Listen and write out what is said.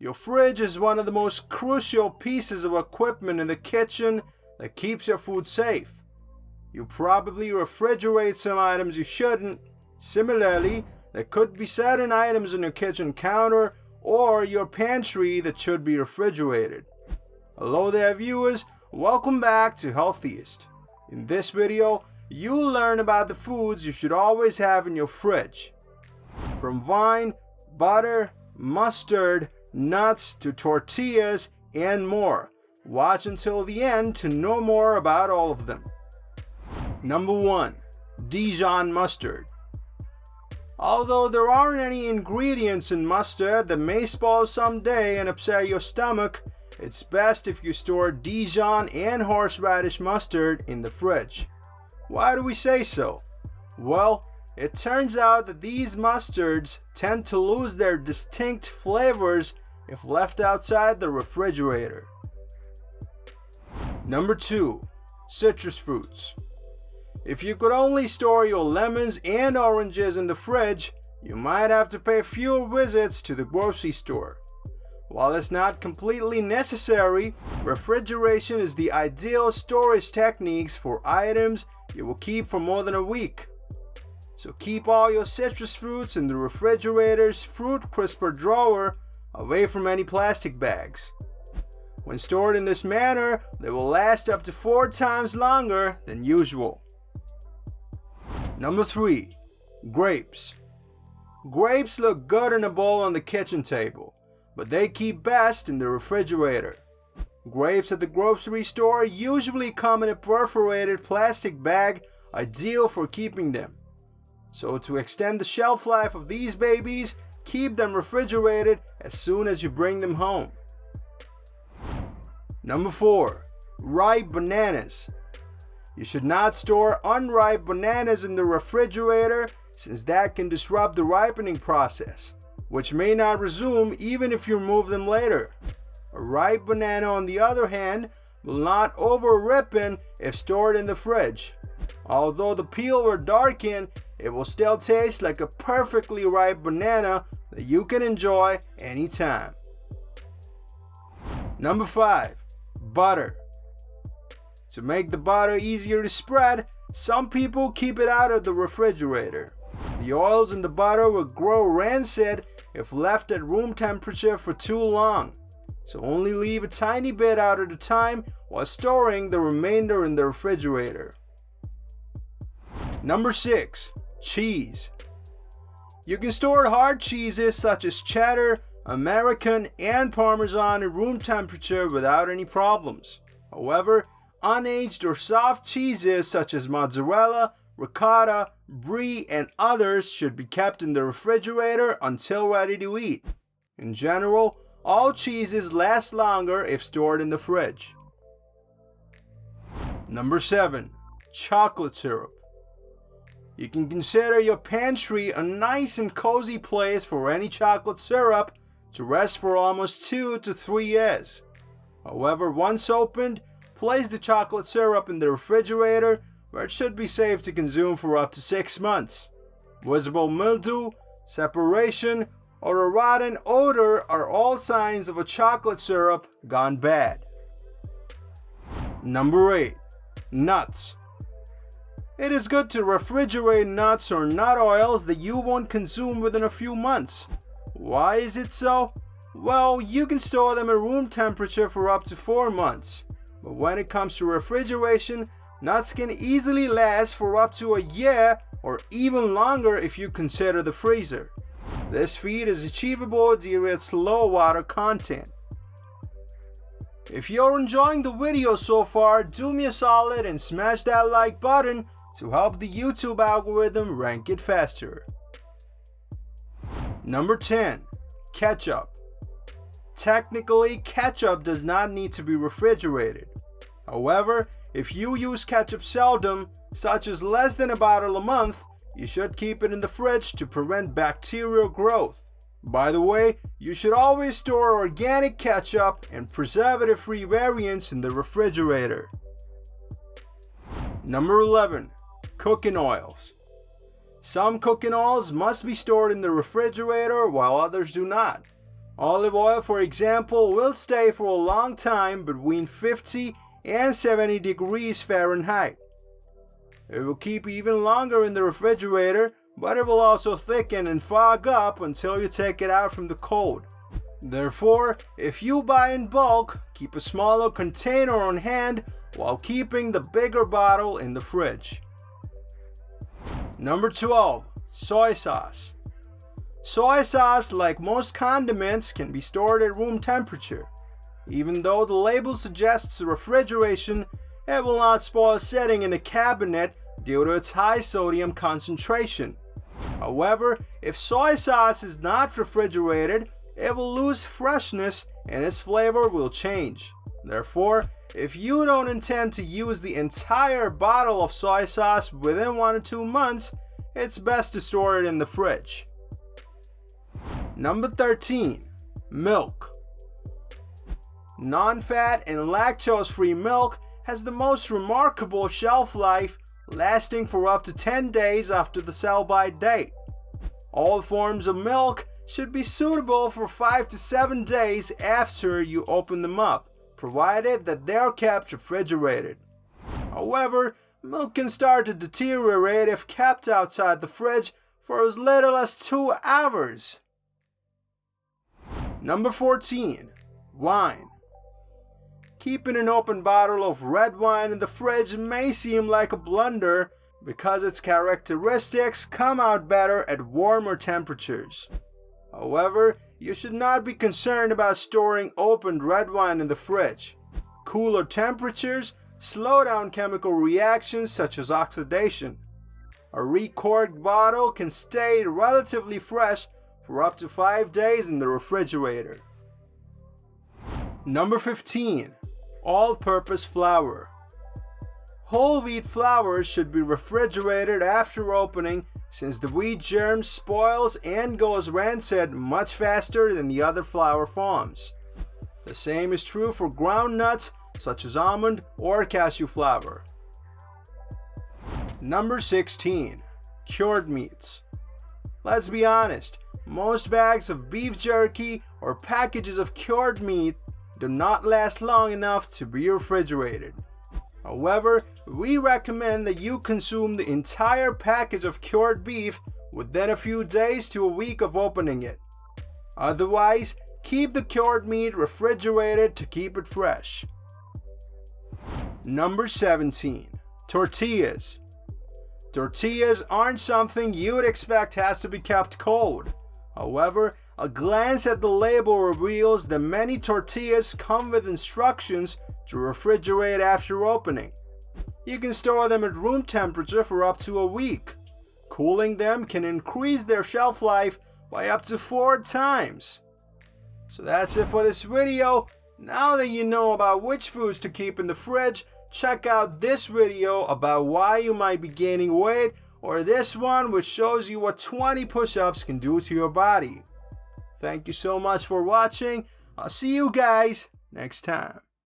Your fridge is one of the most crucial pieces of equipment in the kitchen that keeps your food safe. You probably refrigerate some items you shouldn't. Similarly, there could be certain items on your kitchen counter or your pantry that should be refrigerated. Hello there viewers, welcome back to Healthiest. In this video, you'll learn about the foods you should always have in your fridge. From wine, butter, mustard, nuts to tortillas and more. Watch until the end to know more about all of them. Number 1. Dijon mustard. Although there aren't any ingredients in mustard that may spoil someday and upset your stomach, it's best if you store Dijon and horseradish mustard in the fridge. Why do we say so? Well, it turns out that these mustards tend to lose their distinct flavors if left outside the refrigerator. Number 2. Citrus fruits. If you could only store your lemons and oranges in the fridge, you might have to pay fewer visits to the grocery store. While it's not completely necessary, refrigeration is the ideal storage techniques for items you will keep for more than a week. So keep all your citrus fruits in the refrigerator's fruit crisper drawer away from any plastic bags. When stored in this manner, they will last up to 4 times longer than usual. Number 3. Grapes. Grapes look good in a bowl on the kitchen table, but they keep best in the refrigerator. Grapes at the grocery store usually come in a perforated plastic bag, ideal for keeping them. So to extend the shelf life of these babies, keep them refrigerated as soon as you bring them home. Number 4. Ripe bananas. You should not store unripe bananas in the refrigerator since that can disrupt the ripening process, which may not resume even if you remove them later. A ripe banana, on the other hand, will not over-ripen if stored in the fridge. Although the peel will darken, it will still taste like a perfectly ripe banana that you can enjoy anytime. Number 5. Butter. To make the butter easier to spread, some people keep it out of the refrigerator. The oils in the butter will grow rancid if left at room temperature for too long, so only leave a tiny bit out at a time while storing the remainder in the refrigerator. Number 6. Cheese. You can store hard cheeses such as cheddar, American, and Parmesan at room temperature without any problems. However, unaged or soft cheeses such as mozzarella, ricotta, brie, and others should be kept in the refrigerator until ready to eat. In general, all cheeses last longer if stored in the fridge. Number 7. Chocolate syrup. You can consider your pantry a nice and cozy place for any chocolate syrup to rest for almost 2 to 3 years. However, once opened, place the chocolate syrup in the refrigerator where it should be safe to consume for up to 6 months. Visible mildew, separation, or a rotten odor are all signs of a chocolate syrup gone bad. Number 8. Nuts. It is good to refrigerate nuts or nut oils that you won't consume within a few months. Why is it so? Well, you can store them at room temperature for up to 4 months. But when it comes to refrigeration, nuts can easily last for up to a year or even longer if you consider the freezer. This feat is achievable due to its low water content. If you're enjoying the video so far, do me a solid and smash that like button to help the YouTube algorithm rank it faster. Number 10. Ketchup. Technically, ketchup does not need to be refrigerated. However, if you use ketchup seldom, such as less than a bottle a month, you should keep it in the fridge to prevent bacterial growth. By the way, you should always store organic ketchup and preservative-free variants in the refrigerator. Number 11. Cooking oils. Some cooking oils must be stored in the refrigerator while others do not. Olive oil, for example, will stay for a long time between 50 and 70 degrees Fahrenheit. It will keep even longer in the refrigerator, but it will also thicken and fog up until you take it out from the cold. Therefore, if you buy in bulk, keep a smaller container on hand while keeping the bigger bottle in the fridge. Number 12. Soy sauce. Soy sauce, like most condiments, can be stored at room temperature. Even though the label suggests refrigeration, it will not spoil sitting in a cabinet due to its high sodium concentration. However, if soy sauce is not refrigerated, it will lose freshness and its flavor will change. Therefore, if you don't intend to use the entire bottle of soy sauce within 1 or 2 months, it's best to store it in the fridge. Number 13. Milk. Non-fat and lactose-free milk has the most remarkable shelf life, lasting for up to 10 days after the sell-by date. All forms of milk should be suitable for 5 to 7 days after you open them up, provided that they are kept refrigerated. However, milk can start to deteriorate if kept outside the fridge for as little as 2 hours. Number 14. Wine. Keeping an open bottle of red wine in the fridge may seem like a blunder because its characteristics come out better at warmer temperatures. However, you should not be concerned about storing opened red wine in the fridge. Cooler temperatures slow down chemical reactions such as oxidation. A recorked bottle can stay relatively fresh for up to 5 days in the refrigerator. Number 15. All-purpose flour. Whole wheat flour should be refrigerated after opening since the wheat germ spoils and goes rancid much faster than the other flour forms. The same is true for ground nuts such as almond or cashew flour. Number 16. Cured meats. Let's be honest, most bags of beef jerky or packages of cured meat do not last long enough to be refrigerated. However, we recommend that you consume the entire package of cured beef within a few days to a week of opening it. Otherwise, keep the cured meat refrigerated to keep it fresh. Number 17. Tortillas. Tortillas aren't something you would expect has to be kept cold. However, a glance at the label reveals that many tortillas come with instructions to refrigerate after opening. You can store them at room temperature for up to a week. Cooling them can increase their shelf life by up to 4 times. So that's it for this video. Now that you know about which foods to keep in the fridge, check out this video about why you might be gaining weight, or this one which shows you what 20 push-ups can do to your body. Thank you so much for watching. I'll see you guys next time.